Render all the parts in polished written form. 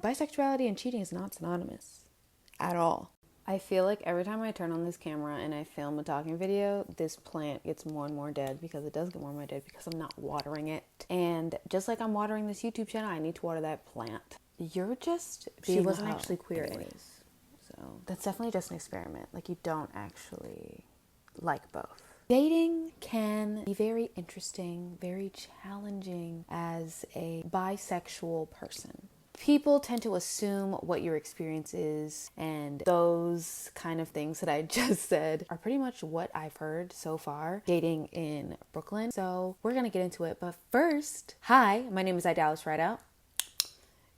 bisexuality and cheating is not synonymous at all. I feel like every time I turn on this camera and I film a talking video, this plant gets more and more dead, because it does get more and more dead because I'm not watering it. And just like I'm watering this YouTube channel, I need to water that plant. You're just being She wasn't actually queer anyways. So that's definitely just an experiment. Like, you don't actually like both. Dating can be very interesting, very challenging as a bisexual person. People tend to assume what your experience is, and those kind of things that I just said are pretty much what I've heard so far dating in Brooklyn. So we're going to get into it. But first, hi, my name is Idalis Rideout.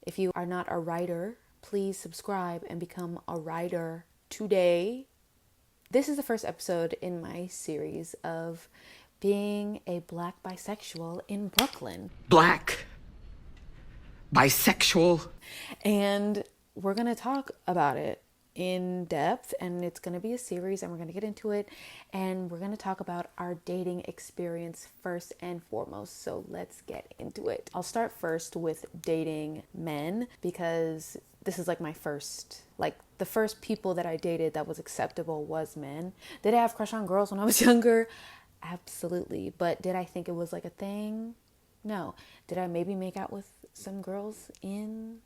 If you are not a writer, please subscribe and become a writer today. This is the first episode in my series of being a Black bisexual in Brooklyn. Black bisexual. And we're going to talk about it in depth, and it's going to be a series, and we're going to get into it, and we're going to talk about our dating experience first and foremost. So let's get into it. I'll start first with dating men, because this is like my first, like the first people that I dated that was acceptable was men. Did I have crush on girls when I was younger? Absolutely. But did I think it was like a thing? No. Did I maybe make out with some girls in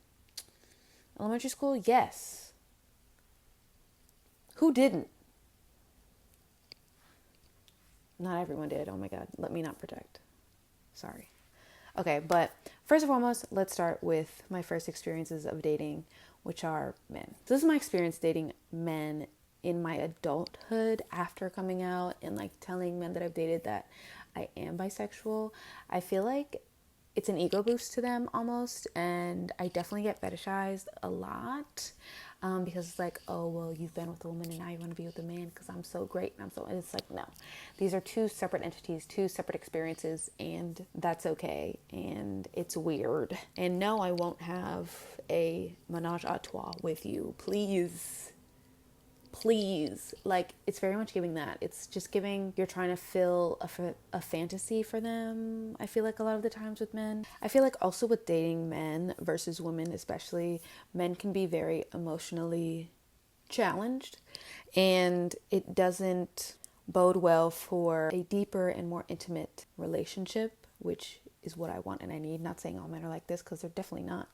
elementary school? Yes. Who didn't? Not everyone did. Oh my God. Let me not project. Sorry. Okay, but first and foremost, let's start with my first experiences of dating, which are men. So this is my experience dating men in my adulthood after coming out and like telling men that I've dated that I am bisexual. I feel like it's an ego boost to them almost, and I definitely get fetishized a lot because it's like, oh, well, you've been with a woman and now you want to be with a man because I'm so great. And it's like, no, these are two separate entities, two separate experiences, and that's okay. And it's weird. And no, I won't have a menage a trois with you. Please. Like, it's very much giving that. It's just giving, you're trying to fill a fantasy for them. I feel like a lot of the times with men. I feel like also with dating men versus women especially, men can be very emotionally challenged, and it doesn't bode well for a deeper and more intimate relationship, which is what I want and I need. Not saying all men are like this, because they're definitely not,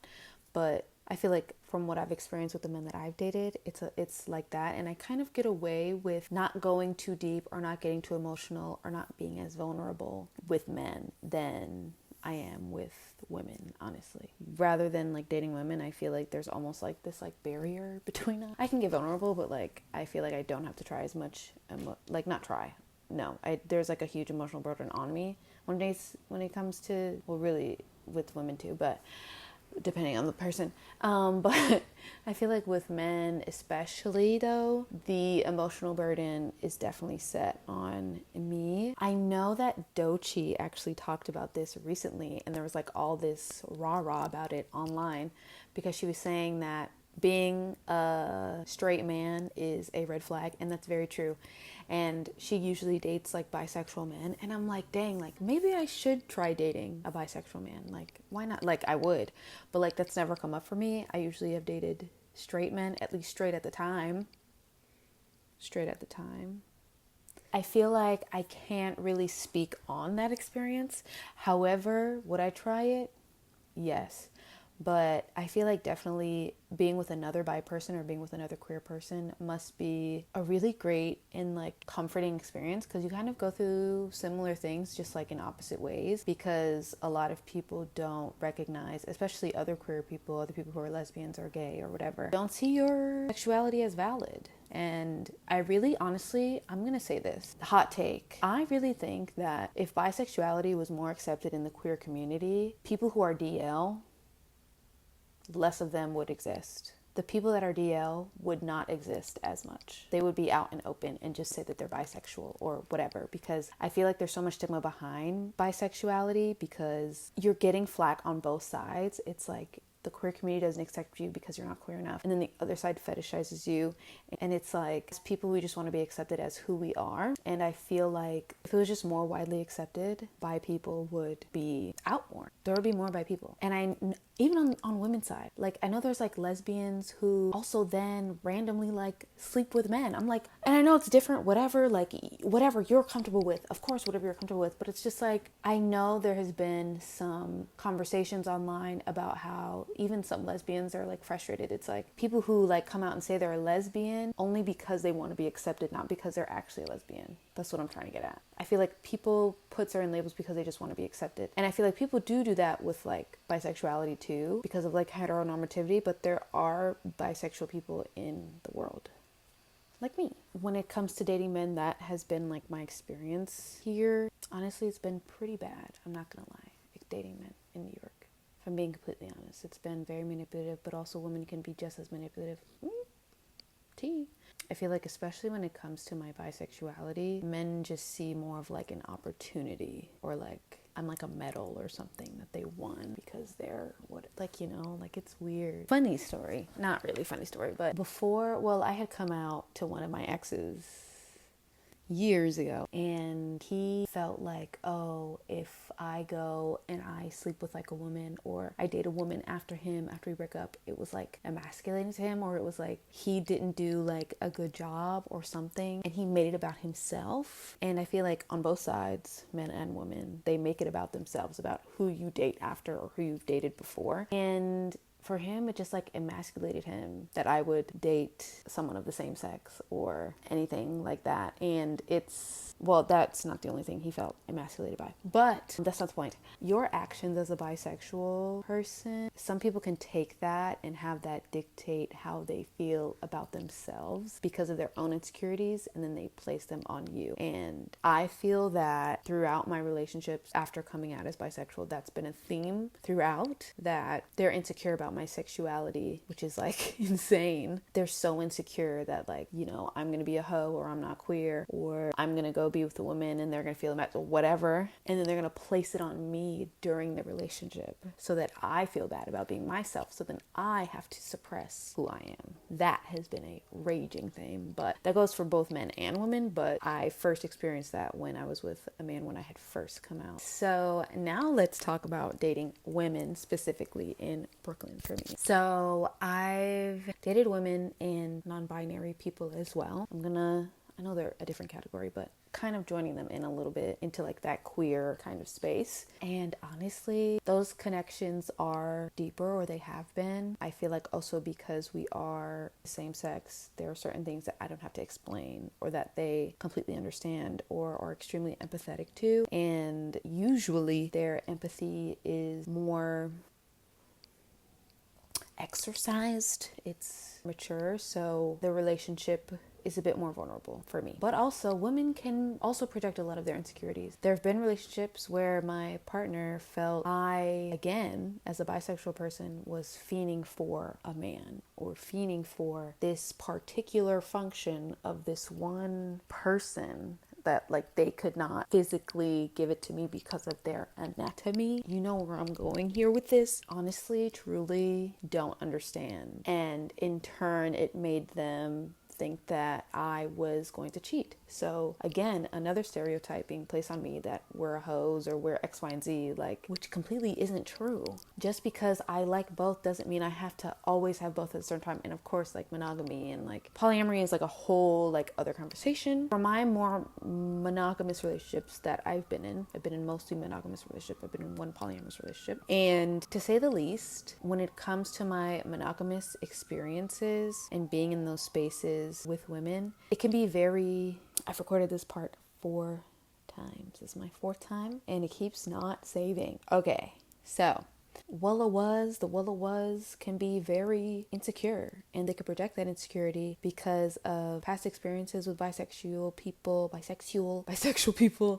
but I feel like from what I've experienced with the men that I've dated, it's like that. And I kind of get away with not going too deep or not getting too emotional or not being as vulnerable with men than I am with women, honestly. Rather than like dating women, I feel like there's almost like this like barrier between us. I can get vulnerable, but like I feel like I don't have to try as much, there's like a huge emotional burden on me when it comes to, well, really with women too, but depending on the person. But I feel like with men especially though, the emotional burden is definitely set on me. I know that Doechii actually talked about this recently, and there was like all this rah-rah about it online, because she was saying that being a straight man is a red flag, and that's very true. And she usually dates like bisexual men, and I'm like, dang, like maybe I should try dating a bisexual man. Like, why not? Like, I would, but like that's never come up for me. I usually have dated straight men, at least straight at the time. I feel like I can't really speak on that experience. However, would I try it? Yes. But I feel like definitely being with another bi person or being with another queer person must be a really great and like comforting experience, because you kind of go through similar things, just like in opposite ways, because a lot of people don't recognize, especially other queer people, other people who are lesbians or gay or whatever, don't see your sexuality as valid. And I really, honestly, I'm going to say this, hot take. I really think that if bisexuality was more accepted in the queer community, people who are DL, less of them would exist. The people that are DL would not exist as much. They would be out and open and just say that they're bisexual or whatever, because I feel like there's so much stigma behind bisexuality, because you're getting flack on both sides. It's like the queer community doesn't accept you because you're not queer enough. And then the other side fetishizes you. And it's like, as people, we just want to be accepted as who we are. And I feel like if it was just more widely accepted, bi people would be out more. There would be more bi people. And even on women's side, like, I know there's like lesbians who also then randomly like sleep with men. I'm like, and I know it's different, whatever, like whatever you're comfortable with, of course, whatever you're comfortable with. But it's just like, I know there has been some conversations online about how even some lesbians are like frustrated. It's like people who like come out and say they're a lesbian only because they want to be accepted, not because they're actually a lesbian. That's what I'm trying to get at. I feel like people put certain labels because they just want to be accepted. And I feel like people do that with like bisexuality too, because of like heteronormativity, but there are bisexual people in the world. Like me. When it comes to dating men, that has been like my experience here. Honestly, it's been pretty bad. I'm not gonna lie. Like dating men in New York. If I'm being completely honest, it's been very manipulative, but also women can be just as manipulative. I feel like especially when it comes to my bisexuality, men just see more of like an opportunity, or like I'm like a medal or something that they won because they're like it's weird. Funny story, not really funny story, but I had come out to one of my exes years ago, and he felt like, oh, if I go and I sleep with like a woman, or I date a woman after we break up, it was like emasculating to him, or it was like he didn't do like a good job or something, and he made it about himself. And I feel like on both sides, men and women, they make it about themselves, about who you date after or who you've dated before. And for him, it just like emasculated him that I would date someone of the same sex or anything like that. And that's not the only thing he felt emasculated by. But that's not the point. Your actions as a bisexual person, some people can take that and have that dictate how they feel about themselves because of their own insecurities, and then they place them on you. And I feel that throughout my relationships after coming out as bisexual, that's been a theme throughout, that they're insecure about my sexuality, which is like insane. They're so insecure that like, I'm gonna be a hoe, or I'm not queer, or I'm gonna go be with a woman and they're gonna feel bad or whatever, and then they're gonna place it on me during the relationship so that I feel bad about being myself, so then I have to suppress who I am. That has been a raging thing, but that goes for both men and women. But I first experienced that when I was with a man when I had first come out. So now let's talk about dating women specifically in Brooklyn for me. So I've dated women and non-binary people as well. I know they're a different category, but kind of joining them in a little bit into like that queer kind of space. And honestly, those connections are deeper, or they have been. I feel like also because we are the same sex, there are certain things that I don't have to explain, or that they completely understand or are extremely empathetic to. And usually their empathy is more exercised, it's mature, so the relationship is a bit more vulnerable for me. But also, women can also project a lot of their insecurities. There have been relationships where my partner felt I, again, as a bisexual person, was fiending for a man, or fiending for this particular function of this one person, that like they could not physically give it to me because of their anatomy. You know where I'm going here with this. Honestly, truly don't understand. And in turn, it made them think that I was going to cheat. So again, another stereotype being placed on me that we're hoes or we're X, Y, and Z, like, which completely isn't true. Just because I like both doesn't mean I have to always have both at a certain time. And of course, like monogamy and like polyamory is like a whole like other conversation. For my more monogamous relationships that I've been in mostly monogamous relationships. I've been in one polyamorous relationship. And to say the least, when it comes to my monogamous experiences and being in those spaces with women, it can be very, I've recorded this part 4 times. This is my 4th time and it keeps not saving. Okay, so the Walla was can be very insecure, and they could project that insecurity because of past experiences with bisexual people,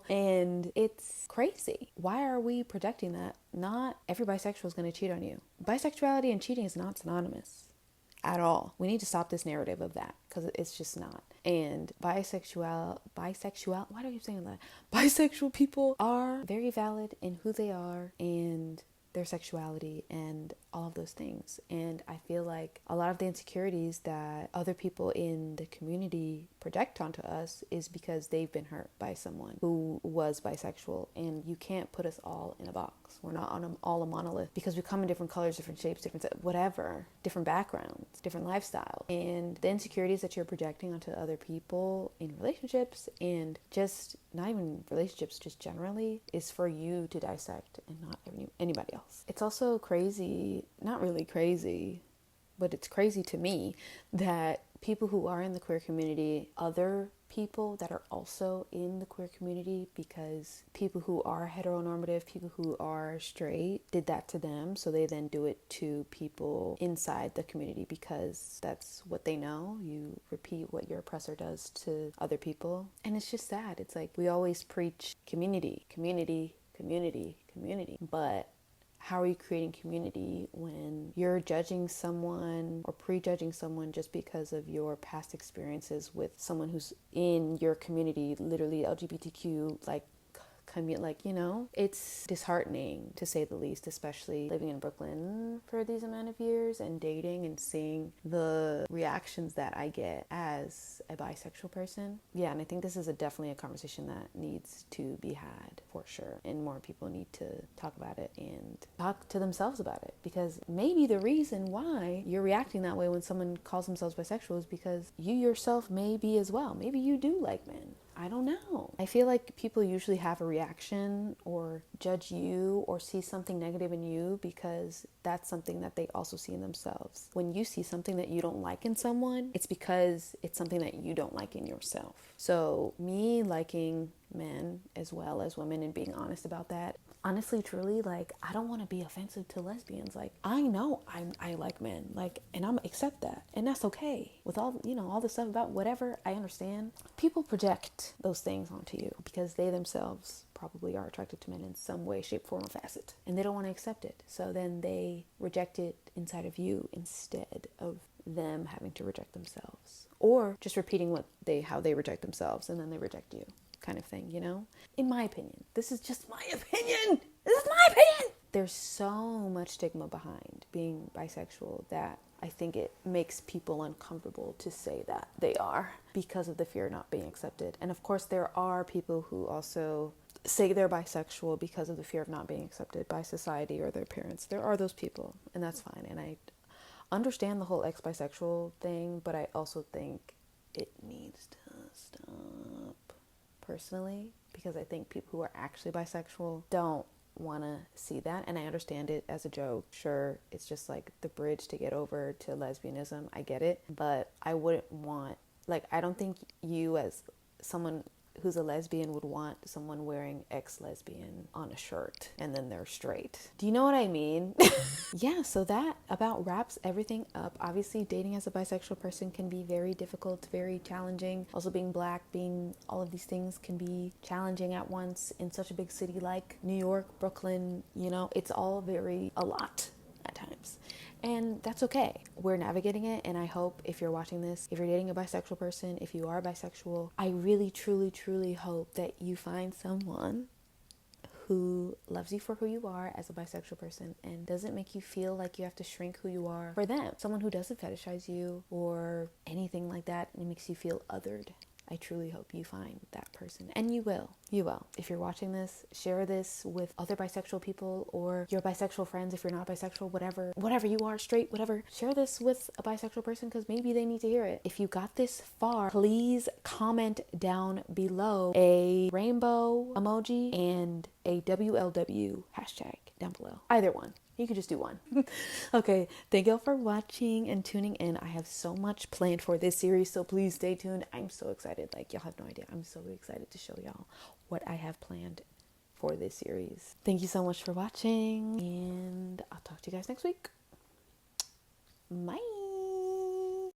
and it's crazy. Why are we projecting that? Not every bisexual is going to cheat on you. Bisexuality and cheating is not synonymous at all. We need to stop this narrative of that, because it's just not. And bisexual, why do I keep saying that? Bisexual people are very valid in who they are, and their sexuality and all of those things. And I feel like a lot of the insecurities that other people in the community project onto us is because they've been hurt by someone who was bisexual. And you can't put us all in a box. We're not all a monolith, because we come in different colors, different shapes, different whatever, different backgrounds, different lifestyles. And the insecurities that you're projecting onto other people in relationships, and just not even relationships, just generally, is for you to dissect and not anybody else. It's also crazy, not really crazy, but it's crazy to me that people who are in the queer community, other people that are also in the queer community, because people who are heteronormative, people who are straight, did that to them, so they then do it to people inside the community because that's what they know. You repeat what your oppressor does to other people. And it's just sad. It's like we always preach community, community, community, community, but how are you creating community when you're judging someone or prejudging someone just because of your past experiences with someone who's in your community, literally LGBTQ, you know, it's disheartening to say the least, especially living in Brooklyn for these amount of years and dating and seeing the reactions that I get as a bisexual person. Yeah, and I think this is definitely a conversation that needs to be had for sure, and more people need to talk about it and talk to themselves about it, because maybe the reason why you're reacting that way when someone calls themselves bisexual is because you yourself may be as well. Maybe you do like men. I don't know. I feel like people usually have a reaction or judge you or see something negative in you because that's something that they also see in themselves. When you see something that you don't like in someone, it's because it's something that you don't like in yourself. So me liking men as well as women and being honest about that, honestly, truly, like, I don't want to be offensive to lesbians. Like, I know I like men, like, and I'm accept that, and that's okay. With all, you know, all the stuff about whatever, I understand. People project those things onto you because they themselves probably are attracted to men in some way, shape, form, or facet, and they don't want to accept it. So then they reject it inside of you instead of them having to reject themselves, or just repeating how they reject themselves, and then they reject you. Kind of thing, you know? In my opinion. This is just my opinion. This is my opinion. There's so much stigma behind being bisexual that I think it makes people uncomfortable to say that they are because of the fear of not being accepted. And of course, there are people who also say they're bisexual because of the fear of not being accepted by society or their parents. There are those people, and that's fine. And I understand the whole ex-bisexual thing, but I also think it needs to stop. Personally, because I think people who are actually bisexual don't want to see that, and I understand it as a joke. Sure, it's just like the bridge to get over to lesbianism. I get it, but I wouldn't want, like, I don't think you as someone who's a lesbian would want someone wearing ex-lesbian on a shirt and then they're straight. Do you know what I mean? Yeah, so that about wraps everything up. Obviously, dating as a bisexual person can be very difficult, very challenging. Also, being Black, being all of these things can be challenging at once in such a big city like New York, Brooklyn. You know, it's all a lot at times. And that's okay. We're navigating it, and I hope if you're watching this, if you're dating a bisexual person, if you are bisexual, I really, truly, truly hope that you find someone who loves you for who you are as a bisexual person and doesn't make you feel like you have to shrink who you are for them. Someone who doesn't fetishize you or anything like that and it makes you feel othered. I truly hope you find that person. And you will. You will. If you're watching this, share this with other bisexual people or your bisexual friends if you're not bisexual, whatever you are, straight, whatever. Share this with a bisexual person because maybe they need to hear it. If you got this far, please comment down below a rainbow emoji and a WLW hashtag down below. Either one. You could just do one. Okay, thank y'all for watching and tuning in. I have so much planned for this series, so please stay tuned. I'm so excited. Like, y'all have no idea. I'm so excited to show y'all what I have planned for this series. Thank you so much for watching, and I'll talk to you guys next week. Bye.